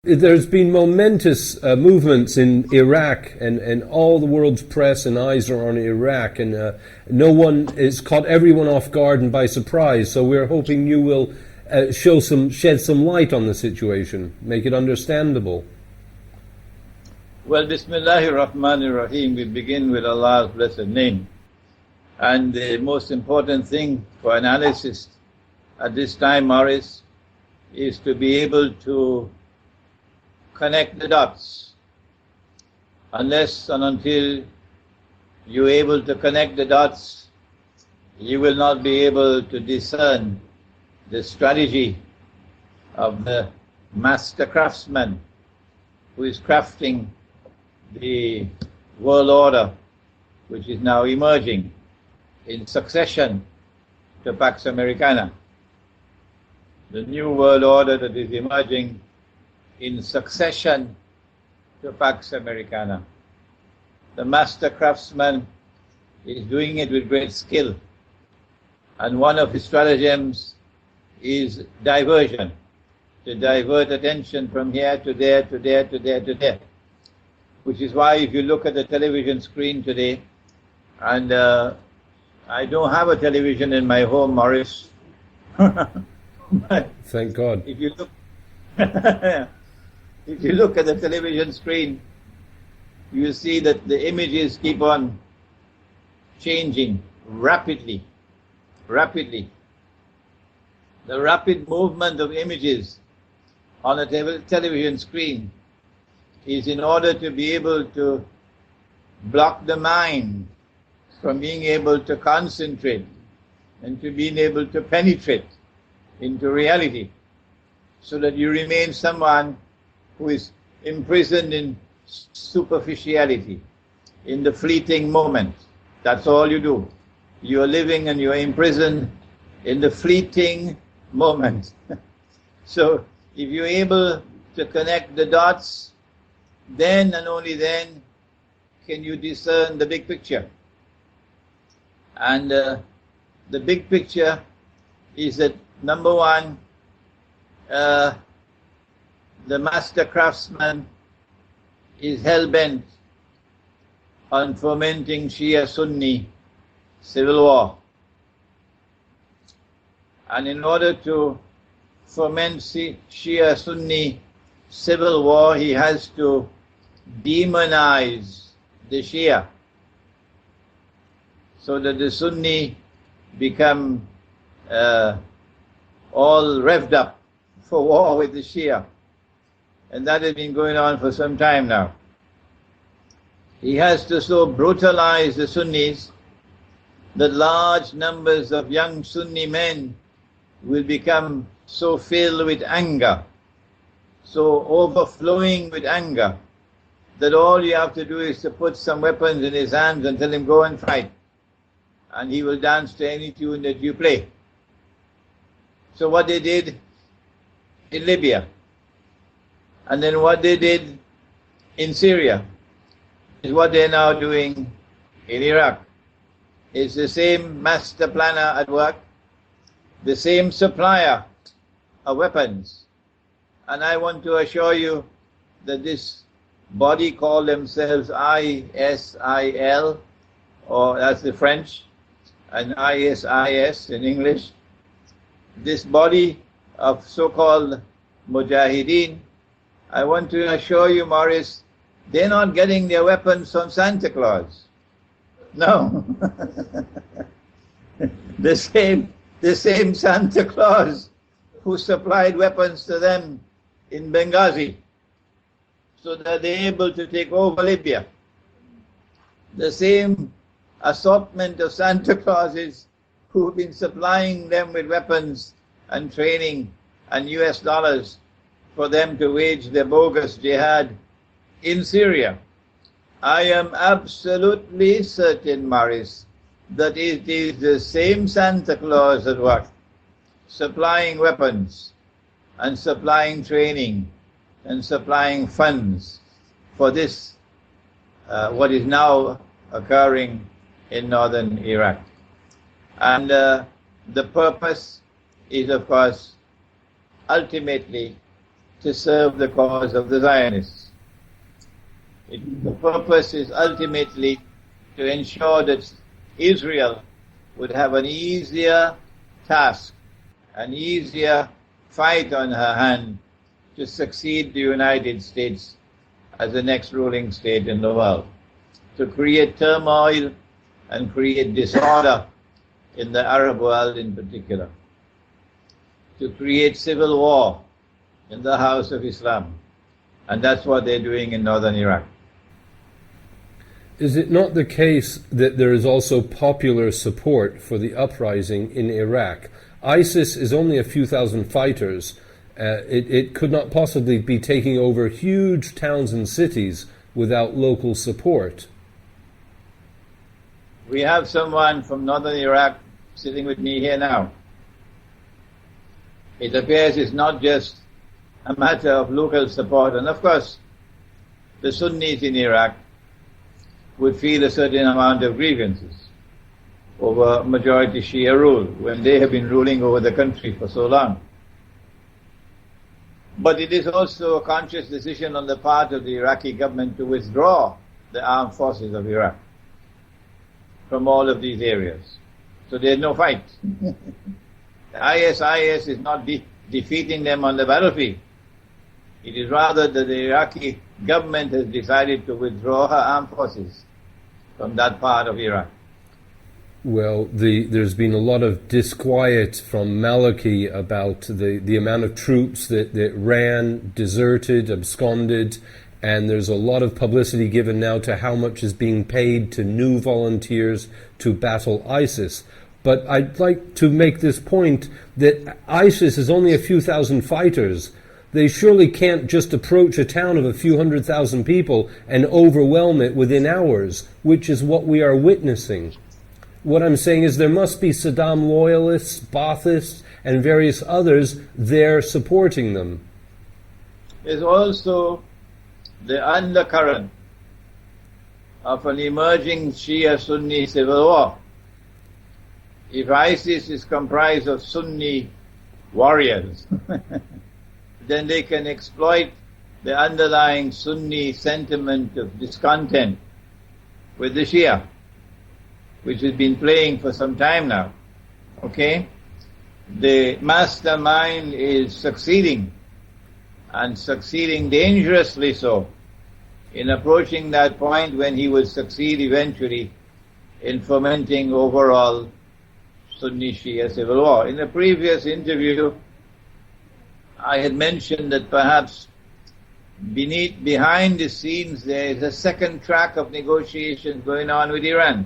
There's been momentous movements in Iraq, and all the world's press and eyes are on Iraq, and no one is caught everyone off guard and by surprise. So we're hoping you will shed some light on the situation, make it understandable. Well, Bismillahir Rahmanir Rahim. We begin with Allah's blessed name, and the most important thing for analysis at this time, Morris, is to be able to connect the dots. Unless and until you're able to connect the dots, you will not be able to discern the strategy of the master craftsman who is crafting the world order, which is now emerging in succession to Pax Americana. The new world order that is emerging in succession to Pax Americana. The master craftsman is doing it with great skill, and one of his stratagems is diversion, to divert attention from here to there, to there, to there, to there. Which is why if you look at the television screen today, and I don't have a television in my home, Morris. Thank God. If you look if you look at the television screen, you see that the images keep on changing rapidly. The rapid movement of images on a television screen is in order to be able to block the mind from being able to concentrate and to being able to penetrate into reality, so that you remain someone who is imprisoned in superficiality, in the fleeting moment. That's all you do. You are living and you are imprisoned in the fleeting moment. So if you're able to connect the dots, then and only then can you discern the big picture. And the big picture is that, number one, the master craftsman is hell-bent on fomenting Shia-Sunni civil war. And in order to foment Shia-Sunni civil war, he has to demonize the Shia, so that the Sunni become all revved up for war with the Shia. And that has been going on for some time now. He has to so brutalize the Sunnis that large numbers of young Sunni men will become so filled with anger, so overflowing with anger, that all you have to do is to put some weapons in his hands and tell him go and fight, and he will dance to any tune that you play. So what they did in Libya, and then what they did in Syria, is what they're now doing in Iraq. It's the same master planner at work, the same supplier of weapons. And I want to assure you that this body called themselves ISIL, or that's the French, and ISIS in English. This body of so-called Mujahideen, I want to assure you, Morris, they're not getting their weapons from Santa Claus. No. The same Santa Claus who supplied weapons to them in Benghazi, so that they're able to take over Libya. The same assortment of Santa Clauses who've been supplying them with weapons and training and US dollars for them to wage their bogus jihad in Syria. I am absolutely certain, Morris, that it is the same Santa Claus at work, supplying weapons and supplying training and supplying funds for this, what is now occurring in northern Iraq. And the purpose is, of course, ultimately to serve the cause of the Zionists. The purpose is ultimately to ensure that Israel would have an easier task, an easier fight on her hand to succeed the United States as the next ruling state in the world, to create turmoil and create disorder in the Arab world in particular, to create civil war in the house of Islam. And that's what they're doing in northern Iraq. Is it not the case that there is also popular support for the uprising in Iraq? ISIS is only a few thousand fighters. It could not possibly be taking over huge towns and cities without local support. We have someone from northern Iraq sitting with me here now. It appears it's not just a matter of local support, and of course the Sunnis in Iraq would feel a certain amount of grievances over majority Shia rule when they have been ruling over the country for so long. But it is also a conscious decision on the part of the Iraqi government to withdraw the armed forces of Iraq from all of these areas. So there's no fight. The ISIS is not defeating them on the battlefield. It is rather that the Iraqi government has decided to withdraw her armed forces from that part of Iraq. Well, there's been a lot of disquiet from Maliki about the amount of troops that ran, deserted, absconded, and there's a lot of publicity given now to how much is being paid to new volunteers to battle ISIS. But I'd like to make this point that ISIS is only a few thousand fighters. They surely can't just approach a town of a few 100,000 people and overwhelm it within hours, which is what we are witnessing. What I'm saying is there must be Saddam loyalists, Baathists, and various others there supporting them. There's also the undercurrent of an emerging Shia-Sunni civil war. If ISIS is comprised of Sunni warriors, then they can exploit the underlying Sunni sentiment of discontent with the Shia, which has been playing for some time now. Okay? The mastermind is succeeding, and succeeding dangerously so, in approaching that point when he will succeed eventually in fomenting overall Sunni Shia civil war. In a previous interview, I had mentioned that perhaps behind the scenes there is a second track of negotiations going on with Iran.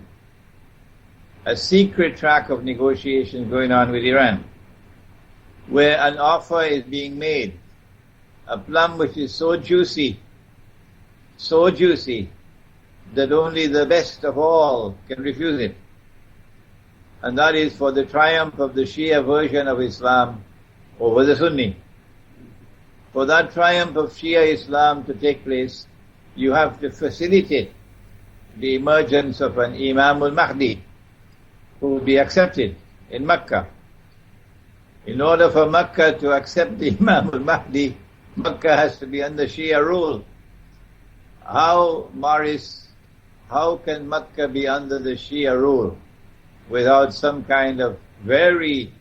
A secret track of negotiations going on with Iran, where an offer is being made, a plum which is so juicy, that only the best of all can refuse it. And that is for the triumph of the Shia version of Islam over the Sunni. For that triumph of Shia Islam to take place, you have to facilitate the emergence of an Imam al-Mahdi who will be accepted in Mecca. In order for Mecca to accept the Imam al-Mahdi, Mecca has to be under Shia rule. How can Mecca be under the Shia rule without some kind of very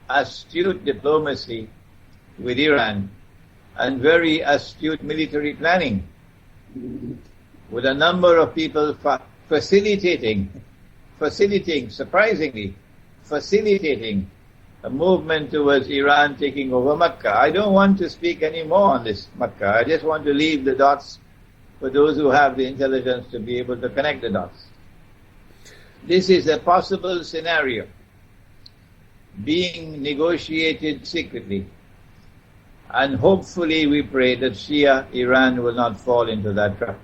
astute diplomacy with Iran and very astute military planning, with a number of people facilitating, surprisingly, facilitating a movement towards Iran taking over Mecca. I don't want to speak any more on this Mecca. I just want to leave the dots for those who have the intelligence to be able to connect the dots. This is a possible scenario being negotiated secretly, and hopefully we pray that Shia Iran will not fall into that trap.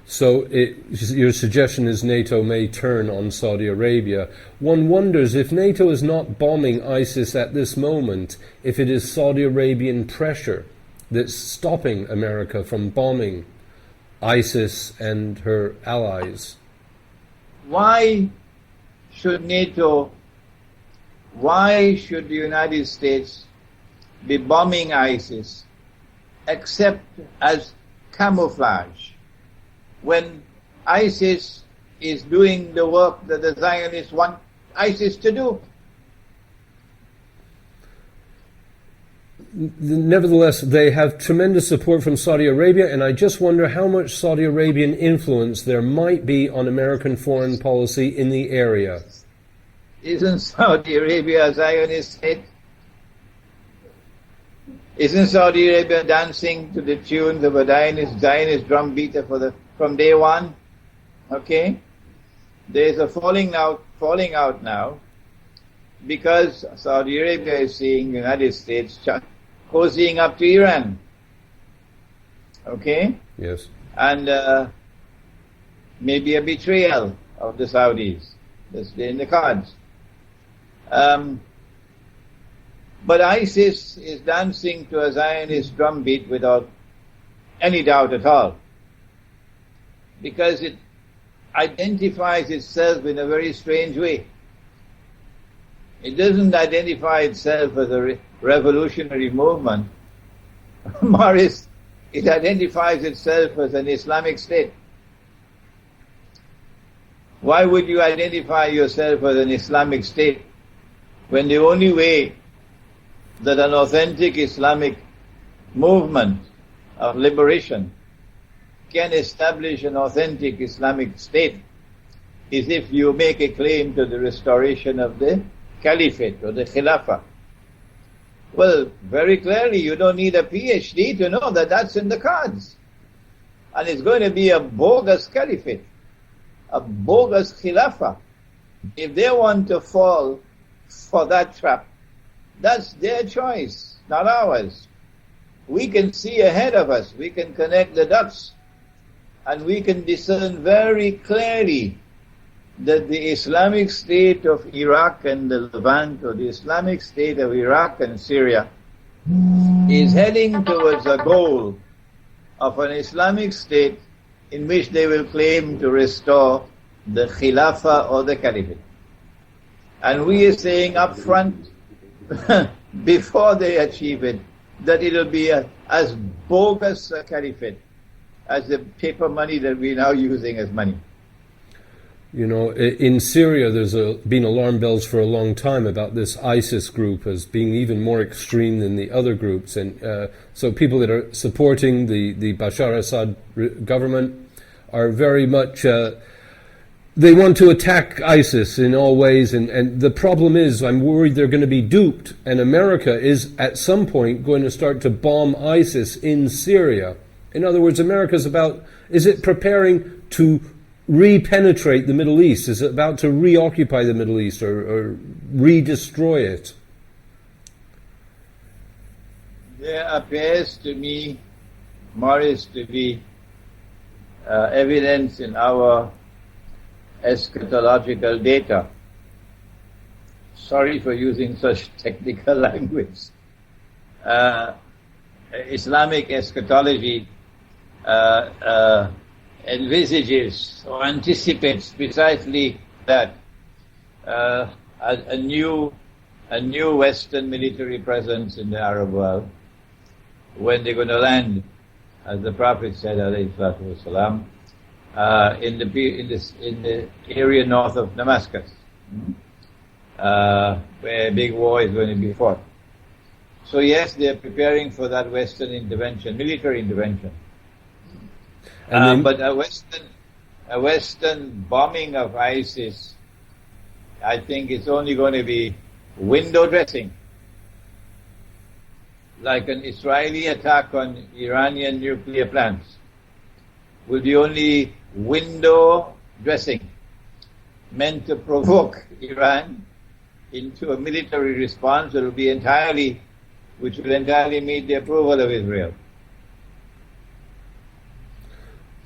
So your suggestion is NATO may turn on Saudi Arabia. One wonders if NATO is not bombing ISIS at this moment, if it is Saudi Arabian pressure that's stopping America from bombing ISIS and her allies. Why should NATO, why should the United States be bombing ISIS except as camouflage, when ISIS is doing the work that the Zionists want ISIS to do. Nevertheless, they have tremendous support from Saudi Arabia, and I just wonder how much Saudi Arabian influence there might be on American foreign policy in the area. Isn't Saudi Arabia a Zionist state? Isn't Saudi Arabia dancing to the tunes of a Zionist drum beater from day one? Okay? There's a falling out now, because Saudi Arabia is seeing the United States cozying up to Iran. Okay? Yes. And maybe a betrayal of the Saudis. That's in the cards. But ISIS is dancing to a Zionist drumbeat without any doubt at all, because it identifies itself in a very strange way. It doesn't identify itself as a revolutionary movement. Morris, it identifies itself as an Islamic state. Why would you identify yourself as an Islamic state when the only way that an authentic Islamic movement of liberation can establish an authentic Islamic state is if you make a claim to the restoration of the caliphate or the khilafah? Well, very clearly you don't need a PhD to know that that's in the cards. And it's going to be a bogus caliphate, a bogus khilafah. If they want to fall for that trap, that's their choice, not ours. We can see ahead of us, we can connect the dots, and we can discern very clearly that the Islamic State of Iraq and the Levant, or the Islamic State of Iraq and Syria, is heading towards a goal of an Islamic state in which they will claim to restore the Khilafah or the Caliphate. And we are saying up front, before they achieve it, that it will be as bogus a Caliphate as the paper money that we're now using as money. You know, in Syria there's been alarm bells for a long time about this ISIS group as being even more extreme than the other groups, and so people that are supporting the Bashar Assad government are very much they want to attack ISIS in all ways, and the problem is I'm worried they're going to be duped, and America is at some point going to start to bomb ISIS in Syria. In other words, is it preparing to re-penetrate the Middle East? Is it about to reoccupy the Middle East or re-destroy it? There appears to me, Morris, to be evidence in our eschatological data. Sorry for using such technical language. Islamic eschatology envisages or anticipates precisely that a new Western military presence in the Arab world, when they're going to land, as the Prophet said, alayhi salatu wasalam, in the area north of Damascus, where a big war is going to be fought. So yes, they're preparing for that Western intervention, military intervention. But a Western bombing of ISIS, I think it's only going to be window dressing, like an Israeli attack on Iranian nuclear plants will be only window dressing, meant to provoke Iran into a military response which will entirely meet the approval of Israel.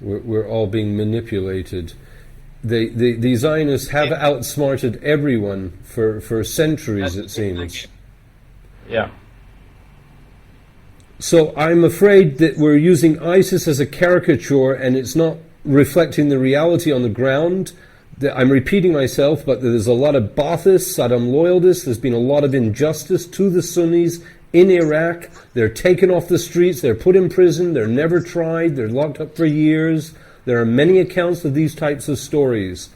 We're all being manipulated. The Zionists have outsmarted everyone for centuries, it seems. Yeah. So I'm afraid that we're using ISIS as a caricature, and it's not reflecting the reality on the ground. I'm repeating myself, but there's a lot of Baathists, Saddam loyalists. There's been a lot of injustice to the Sunnis in Iraq. They're taken off the streets, they're put in prison, they're never tried, they're locked up for years. There are many accounts of these types of stories.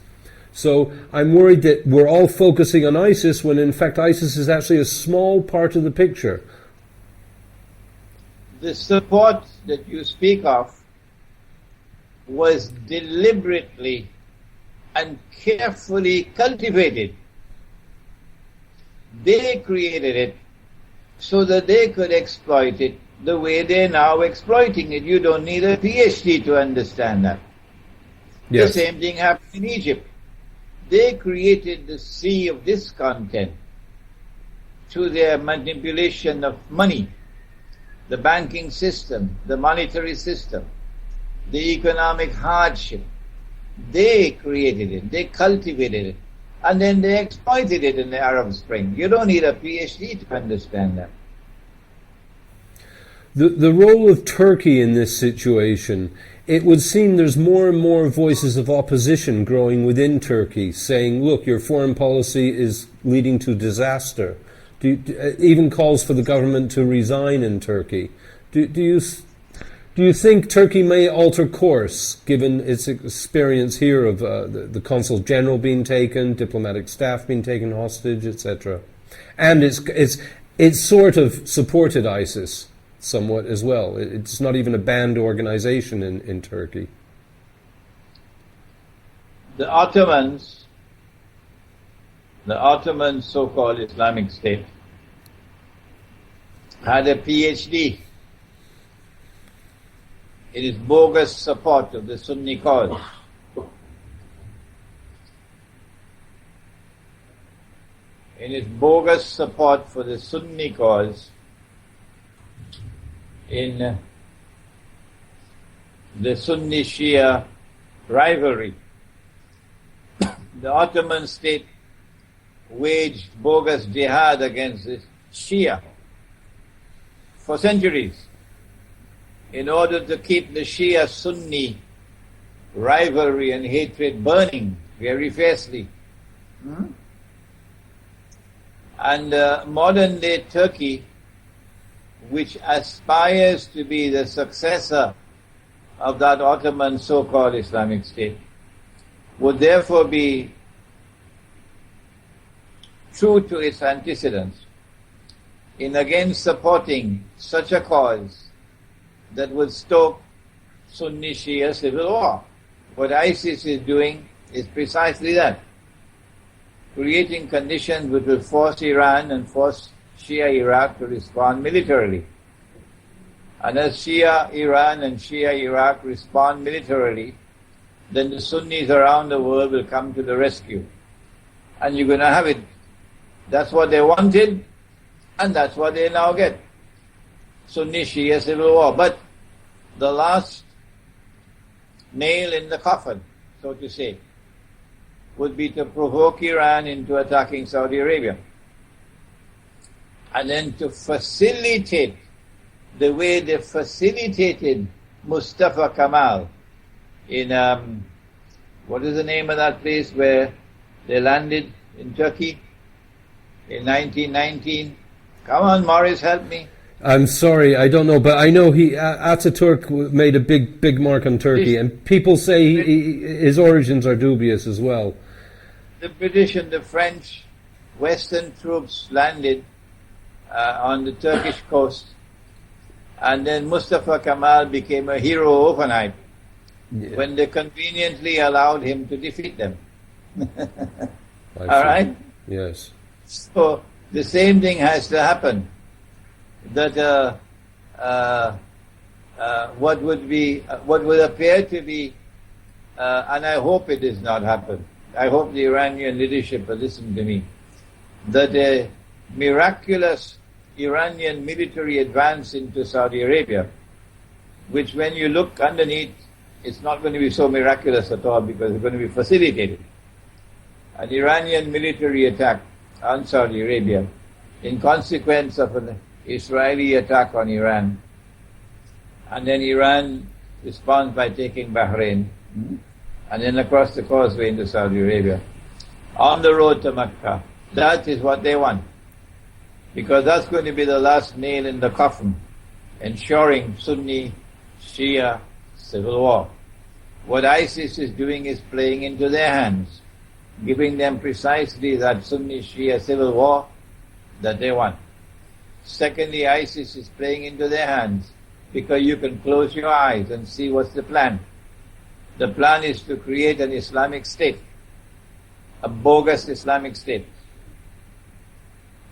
So I'm worried that we're all focusing on ISIS when in fact ISIS is actually a small part of the picture. The support that you speak of was deliberately and carefully cultivated. They created it so that they could exploit it the way they're now exploiting it. You don't need a PhD to understand that. Yes. The same thing happened in Egypt. They created the sea of discontent through their manipulation of money, the banking system, the monetary system, the economic hardship. They created it, they cultivated it, and then they exploited it in the Arab Spring. You don't need a PhD to understand that. The role of Turkey in this situation, it would seem there's more and more voices of opposition growing within Turkey saying, look, your foreign policy is leading to disaster. Even calls for the government to resign in Turkey. Do you think Turkey may alter course, given its experience here of the consul general being taken, diplomatic staff being taken hostage, etc.? And it's sort of supported ISIS somewhat as well. It's not even a banned organization in Turkey. The Ottoman so-called Islamic State had a PhD in its bogus support of the Sunni cause. In its bogus support for the Sunni cause in the Sunni Shia rivalry. The Ottoman state waged bogus jihad against the Shia for centuries in order to keep the Shia-Sunni rivalry and hatred burning very fiercely. And modern-day Turkey, which aspires to be the successor of that Ottoman so-called Islamic State, would therefore be true to its antecedents in again supporting such a cause that would stoke Sunni Shia civil war. What ISIS is doing is precisely that, creating conditions which will force Iran and force Shia Iraq to respond militarily. And as Shia Iran and Shia Iraq respond militarily, then the Sunnis around the world will come to the rescue. And you're going to have it. That's what they wanted, and that's what they now get. Sunni Shia civil war. But the last nail in the coffin, so to say, would be to provoke Iran into attacking Saudi Arabia. And then to facilitate the way they facilitated Mustafa Kemal in, what is the name of that place where they landed in Turkey in 1919? Come on, Morris, help me. I'm sorry, I don't know, but I know Ataturk made a big mark on Turkey, and people say his origins are dubious as well. The British and the French Western troops landed on the Turkish coast, and then Mustafa Kemal became a hero overnight when they conveniently allowed him to defeat them. All right? Yes. So the same thing has to happen. That what would appear to be, and I hope it does not happen. I hope the Iranian leadership will listen to me. That a miraculous Iranian military advance into Saudi Arabia, which when you look underneath, it's not going to be so miraculous at all because it's going to be facilitated. An Iranian military attack on Saudi Arabia in consequence of an Israeli attack on Iran, and then Iran responds by taking Bahrain, and then across the causeway into Saudi Arabia, on the road to Mecca. That is what they want. because that's going to be the last nail in the coffin, ensuring Sunni Shia civil war. What ISIS is doing is playing into their hands, giving them precisely that Sunni Shia civil war that they want. Secondly, ISIS is playing into their hands because you can close your eyes and see what's the plan. The plan is to create an Islamic state, a bogus Islamic state,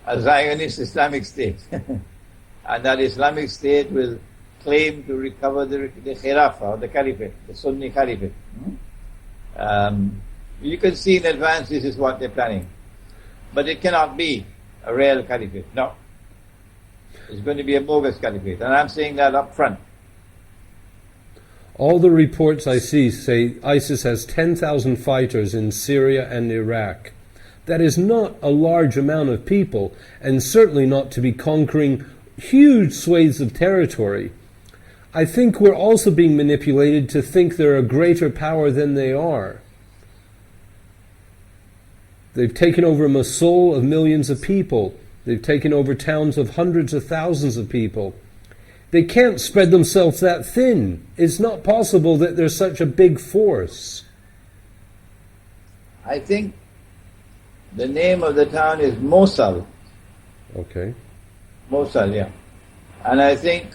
a Zionist Islamic state. And that Islamic state will claim to recover the Khilafah, or the Caliphate, the Sunni Caliphate. You can see in advance this is what they're planning. But it cannot be a real Caliphate, no. It's going to be a bogus Caliphate, and I'm saying that up front. All the reports I see say ISIS has 10,000 fighters in Syria and Iraq. That is not a large amount of people, and certainly not to be conquering huge swathes of territory. I think we're also being manipulated to think they're a greater power than they are. They've taken over Mosul of millions of people. They've taken over towns of hundreds of thousands of people. They can't spread themselves that thin. It's not possible that they're such a big force. I think the name of the town is Mosul. Okay. Mosul, yeah. And I think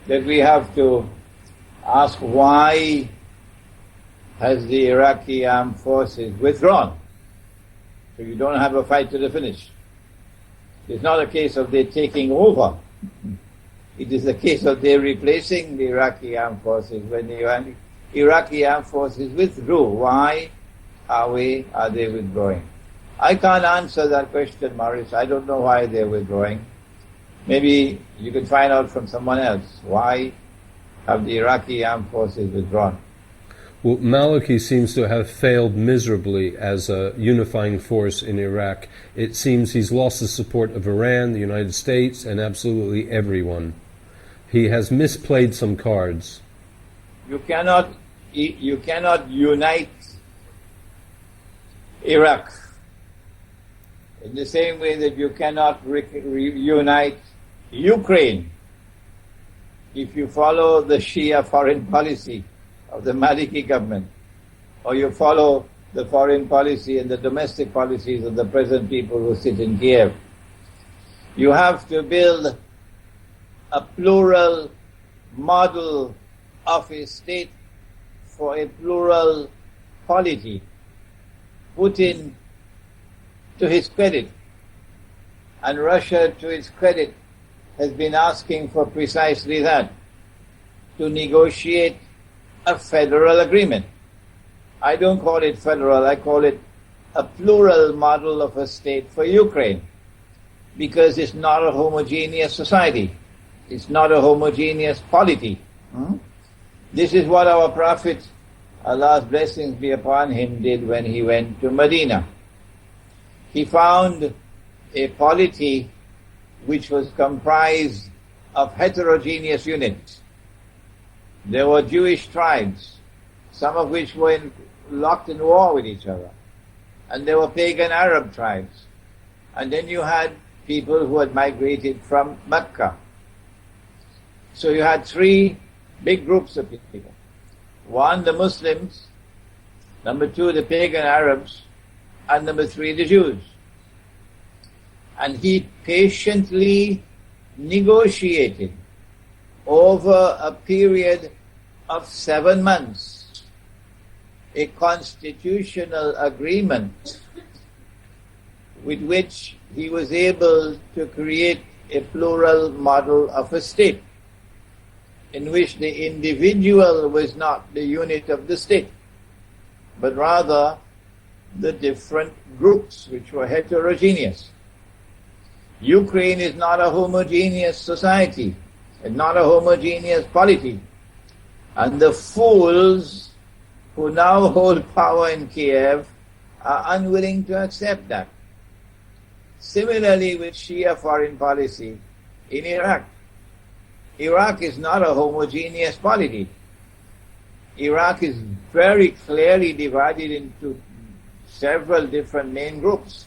that we have to ask, why has the Iraqi armed forces withdrawn? So you don't have a fight to the finish. It's not a case of they taking over. It is a case of they replacing the Iraqi armed forces. When the Iraqi armed forces withdrew, why are they withdrawing? I can't answer that question, Maurice. I don't know why they're withdrawing. Maybe you can find out from someone else. Why have the Iraqi armed forces withdrawn? Well, Maliki seems to have failed miserably as a unifying force in Iraq. It seems he's lost the support of Iran, the United States, and absolutely everyone. He has misplayed some cards. You cannot unite Iraq in the same way that you cannot reunite Ukraine if you follow the Shia foreign policy of the Maliki government, or you follow the foreign policy and the domestic policies of the present people who sit in Kiev. You have to build a plural model of a state for a plural polity. Putin, to his credit, and Russia, to its credit, has been asking for precisely that, to negotiate a federal agreement. I don't call it federal, I call it a plural model of a state for Ukraine, because it's not a homogeneous society. It's not a homogeneous polity. This is what our Prophet, Allah's blessings be upon him, did when he went to Medina. He found a polity which was comprised of heterogeneous units. There were Jewish tribes, some of which were locked in war with each other. And there were pagan Arab tribes. And then you had people who had migrated from Mecca. So you had three big groups of people. One, the Muslims. Number two, the pagan Arabs. And number three, the Jews. And he patiently negotiated over a period of 7 months a constitutional agreement with which he was able to create a plural model of a state in which the individual was not the unit of the state, but rather the different groups which were heterogeneous. Ukraine is not a homogeneous society. It's not a homogeneous polity. And the fools who now hold power in Kiev are unwilling to accept that. Similarly with Shia foreign policy in Iraq. Iraq is not a homogeneous polity. Iraq is very clearly divided into several different main groups.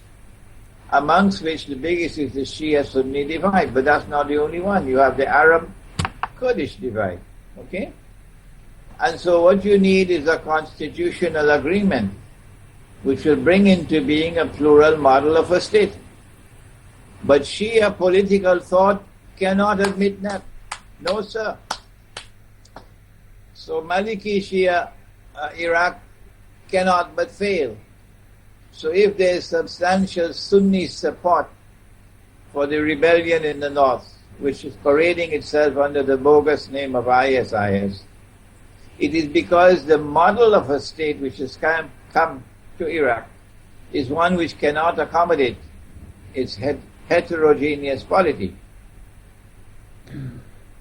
amongst which the biggest is the Shia-Sunni divide, but that's not the only one. You have the Arab-Kurdish divide, okay? And so what you need is a constitutional agreement which will bring into being a plural model of a state. But Shia political thought cannot admit that. No, sir. So Maliki Shia Iraq cannot but fail. So if there is substantial Sunni support for the rebellion in the north, which is parading itself under the bogus name of ISIS, it is because the model of a state which has come to Iraq is one which cannot accommodate its heterogeneous polity.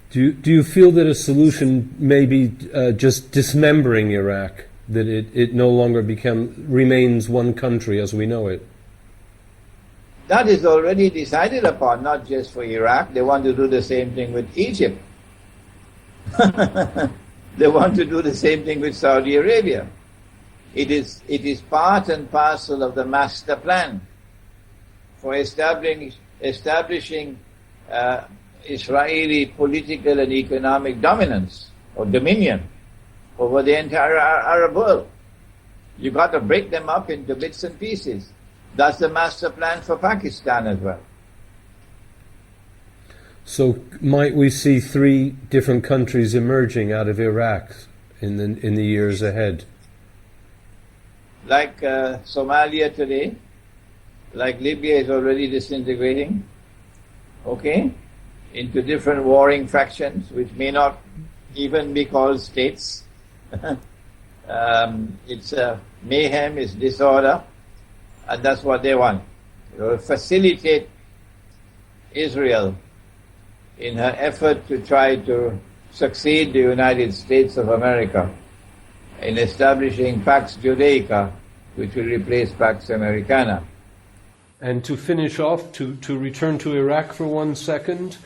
Do you feel that a solution may be just dismembering Iraq, that it no longer remains one country as we know it? That is already decided upon, not just for Iraq. They want to do the same thing with Egypt. They want to do the same thing with Saudi Arabia. It is part and parcel of the master plan for establishing Israeli political and economic dominance or dominion over the entire Arab world. You've got to break them up into bits and pieces. That's the master plan for Pakistan as well. So might we see 3 different countries emerging out of Iraq in the years ahead? Like Somalia today, like Libya is already disintegrating, okay, into different warring factions which may not even be called states. It's mayhem, it's disorder, and that's what they want. Facilitate Israel in her effort to try to succeed the United States of America in establishing Pax Judaica, which will replace Pax Americana. And to finish off, to return to Iraq for 1 second,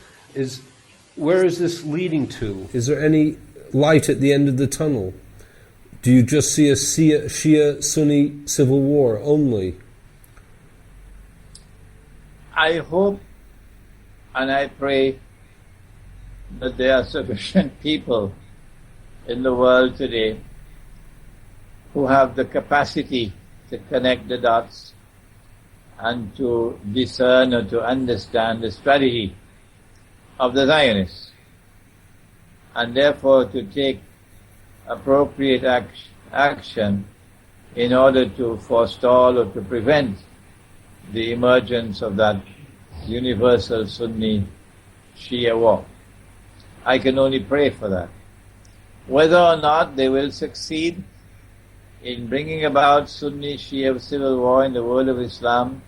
where is this leading to? Is there any light at the end of the tunnel? Do you just see a Shia-Sunni civil war only? I hope and I pray that there are sufficient people in the world today who have the capacity to connect the dots and to discern or to understand the strategy of the Zionists, and therefore to take appropriate action in order to forestall or to prevent the emergence of that universal Sunni Shia war. I can only pray for that. Whether or not they will succeed in bringing about Sunni Shia civil war in the world of Islam,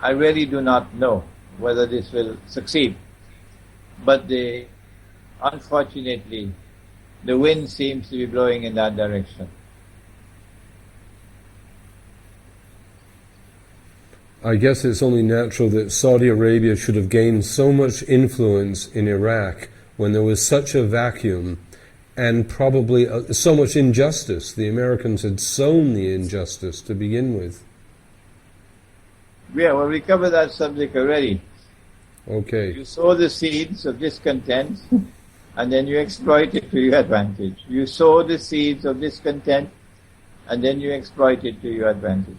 I really do not know whether this will succeed. But unfortunately, the wind seems to be blowing in that direction. I guess it's only natural that Saudi Arabia should have gained so much influence in Iraq when there was such a vacuum and probably so much injustice. The Americans had sown the injustice to begin with. Yeah, well, we covered that subject already. Okay. You sow the seeds of discontent and then you exploit it to your advantage. You sow the seeds of discontent and then you exploit it to your advantage.